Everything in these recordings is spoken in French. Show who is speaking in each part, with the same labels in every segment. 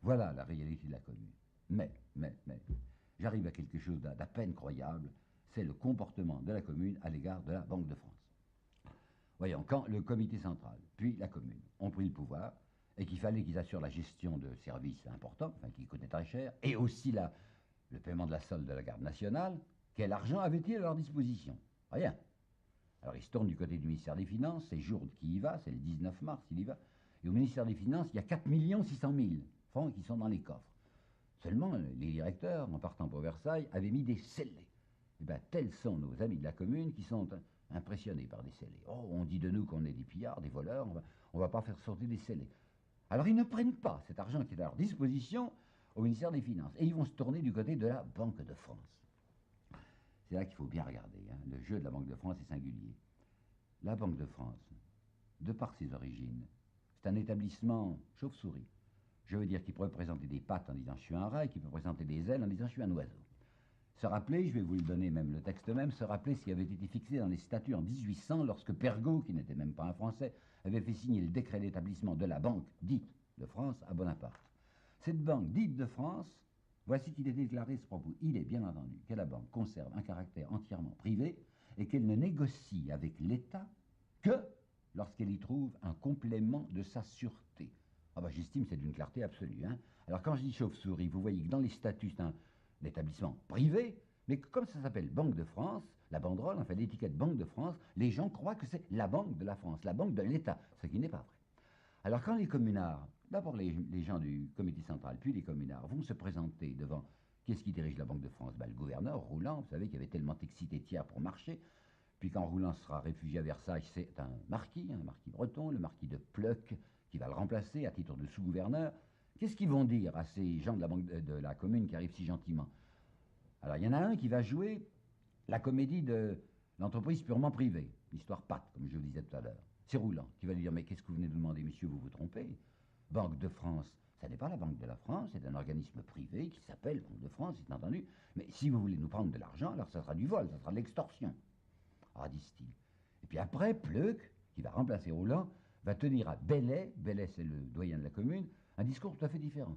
Speaker 1: Voilà la réalité de la commune. Mais, j'arrive à quelque chose d'à peine croyable, c'est le comportement de la commune à l'égard de la Banque de France. Voyons, quand le comité central, puis la commune, ont pris le pouvoir, et qu'il fallait qu'ils assurent la gestion de services importants, enfin qui coûtaient très cher, et aussi le paiement de la solde de la garde nationale, quel argent avaient-ils à leur disposition? Rien. Alors il se tourne du côté du ministère des Finances, c'est Jourde qui y va, c'est le 19 mars, il y va, et au ministère des Finances, il y a 4 600 000 francs qui sont dans les coffres. Seulement, les directeurs, en partant pour Versailles, avaient mis des scellés. Et bien, tels sont nos amis de la commune qui sont impressionnés par des scellés. Oh, on dit de nous qu'on est des pillards, des voleurs, on va pas faire sortir des scellés. Alors ils ne prennent pas cet argent qui est à leur disposition au ministère des Finances. Et ils vont se tourner du côté de la Banque de France. C'est là qu'il faut bien regarder. Hein. Le jeu de la Banque de France est singulier. La Banque de France, de par ses origines, c'est un établissement chauve-souris. Je veux dire qu'il peut présenter des pattes en disant je suis un rat et qu'il peut présenter des ailes en disant je suis un oiseau. Se rappeler, je vais vous le donner même le texte même, se rappeler ce qui avait été fixé dans les statuts en 1800 lorsque Pergaud, qui n'était même pas un Français, avait fait signer le décret d'établissement de la Banque dite de France à Bonaparte. Cette Banque dite de France, voici qu'il est déclaré ce propos. Il est bien entendu que la Banque conserve un caractère entièrement privé et qu'elle ne négocie avec l'État que lorsqu'elle y trouve un complément de sa sûreté. Ah ben, j'estime que c'est d'une clarté absolue. Hein. Alors quand je dis chauve-souris, vous voyez que dans les statuts, c'est un établissement privé, mais que comme ça s'appelle Banque de France, la banderole, enfin l'étiquette Banque de France, les gens croient que c'est la Banque de la France, la Banque de l'État, ce qui n'est pas vrai. Alors quand les communards, d'abord les gens du comité central, puis les communards, vont se présenter devant, qu'est-ce qui dirige la Banque de France? Ben, le gouverneur, Rouland, vous savez qu'il avait tellement excité Thiers pour marcher, puis quand Rouland sera réfugié à Versailles, c'est un marquis breton, le marquis de Pleuc, qui va le remplacer à titre de sous-gouverneur. Qu'est-ce qu'ils vont dire à ces gens de la, banque, de la commune qui arrivent si gentiment? Alors il y en a un qui va jouer la comédie de l'entreprise purement privée, l'histoire pâte, comme je vous disais tout à l'heure. C'est Rouland qui va lui dire, mais qu'est-ce que vous venez de demander, monsieur, vous vous trompez? Banque de France, ça n'est pas la Banque de la France, c'est un organisme privé qui s'appelle Banque de France, c'est entendu. Mais si vous voulez nous prendre de l'argent, alors ça sera du vol, ça sera de l'extorsion. Ah, disent-ils. Et puis après, Pleuc, qui va remplacer Rouland, va tenir à Bellay c'est le doyen de la commune, un discours tout à fait différent.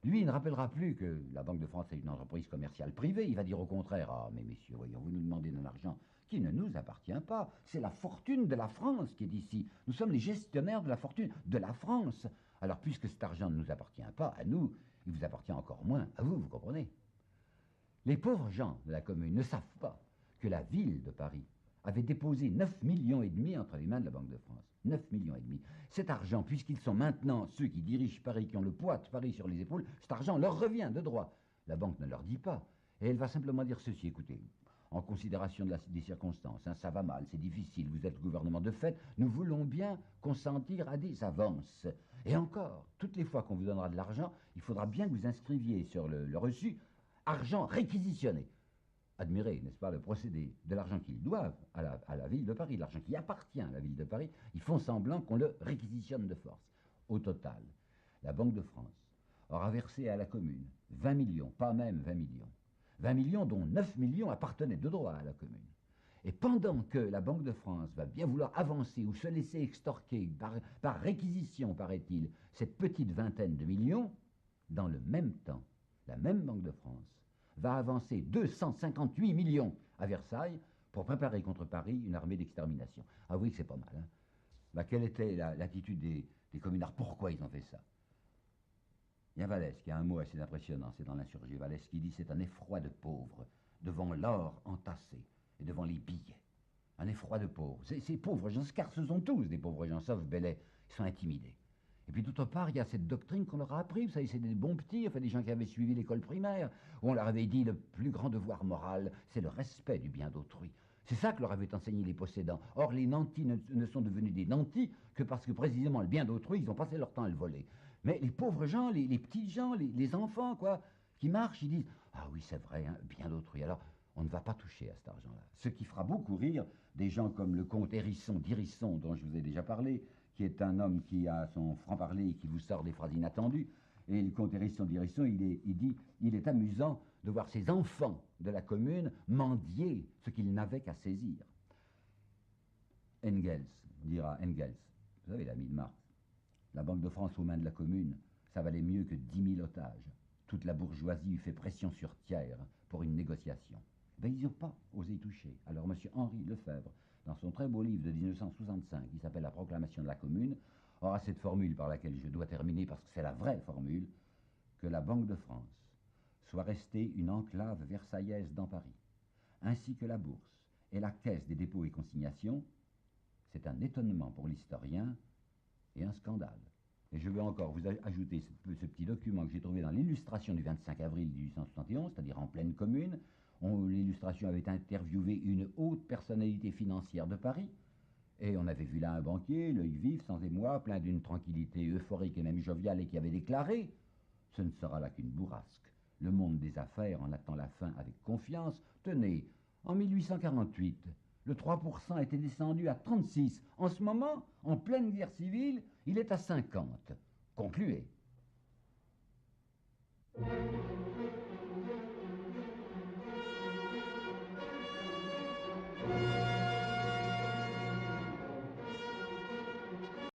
Speaker 1: Lui, il ne rappellera plus que la Banque de France est une entreprise commerciale privée. Il va dire au contraire, ah mais messieurs, voyons, vous nous demandez d'un argent qui ne nous appartient pas. C'est la fortune de la France qui est ici. Nous sommes les gestionnaires de la fortune de la France. Alors puisque cet argent ne nous appartient pas à nous, il vous appartient encore moins à vous, vous comprenez? Les pauvres gens de la commune ne savent pas que la ville de Paris avait déposé 9,5 millions entre les mains de la Banque de France. 9,5 millions. Cet argent, puisqu'ils sont maintenant ceux qui dirigent Paris, qui ont le poids de Paris sur les épaules, cet argent leur revient de droit. La banque ne leur dit pas. Et elle va simplement dire ceci, écoutez, en considération des circonstances, hein, ça va mal, c'est difficile, vous êtes le gouvernement de fait, nous voulons bien consentir à des avances. Et encore, toutes les fois qu'on vous donnera de l'argent, il faudra bien que vous inscriviez sur le reçu argent réquisitionné. Admirez, n'est-ce pas, le procédé de l'argent qu'ils doivent à la ville de Paris, l'argent qui appartient à la ville de Paris, ils font semblant qu'on le réquisitionne de force. Au total, la Banque de France aura versé à la commune 20 millions, pas même 20 millions. 20 millions dont 9 millions appartenaient de droit à la commune. Et pendant que la Banque de France va bien vouloir avancer ou se laisser extorquer par réquisition, paraît-il, cette petite vingtaine de millions, dans le même temps, la même Banque de France va avancer 258 millions à Versailles pour préparer contre Paris une armée d'extermination. Ah oui, c'est pas mal. Hein. Bah, quelle était l'attitude des communards? Pourquoi ils ont fait ça? Il y a Vallès qui a un mot assez impressionnant, c'est dans l'insurgé. Vallès qui dit c'est un effroi de pauvres devant l'or entassé et devant les billets. Un effroi de pauvres. Ces pauvres gens, car ce sont tous des pauvres gens, sauf Bellay, ils sont intimidés. Et puis d'autre part, il y a cette doctrine qu'on leur a appris, vous savez, c'est des bons petits, enfin des gens qui avaient suivi l'école primaire, où on leur avait dit le plus grand devoir moral, c'est le respect du bien d'autrui. C'est ça que leur avaient enseigné les possédants. Or, les nantis ne sont devenus des nantis que parce que précisément le bien d'autrui, ils ont passé leur temps à le voler. Mais les pauvres gens, les petits gens, les enfants, quoi, qui marchent, ils disent « Ah oui, c'est vrai, hein, bien d'autrui. » Alors, on ne va pas toucher à cet argent-là. Ce qui fera beaucoup rire des gens comme le comte d'Hérisson, dont je vous ai déjà parlé, qui est un homme qui a son franc-parler et qui vous sort des phrases inattendues. Et le comte d'Hérisson, il dit « Il est amusant de voir ces enfants de la commune mendier ce qu'ils n'avaient qu'à saisir. » Engels, dira Engels, vous savez l'ami de Marx, la Banque de France aux mains de la commune, Ça valait mieux que 10 000 otages. Toute la bourgeoisie eut fait pression sur Thiers pour une négociation. Ben, ils n'ont pas osé y toucher. Alors M. Henri Lefebvre, dans son très beau livre de 1965, qui s'appelle La proclamation de la Commune, aura cette formule par laquelle je dois terminer, parce que c'est la vraie formule, que la Banque de France soit restée une enclave versaillaise dans Paris, ainsi que la Bourse et la Caisse des dépôts et consignations. C'est un étonnement pour l'historien et un scandale. Et je vais encore vous ajouter ce petit document que j'ai trouvé dans l'illustration du 25 avril 1871, c'est-à-dire en pleine commune. L'illustration avait interviewé une haute personnalité financière de Paris, et on avait vu là un banquier, l'œil vif, sans émoi, plein d'une tranquillité euphorique et même joviale, et qui avait déclaré « Ce ne sera là qu'une bourrasque. Le monde des affaires en attend la fin avec confiance. Tenez, en 1848, le 3% était descendu à 36. En ce moment, en pleine guerre civile, il est à 50. Concluez. »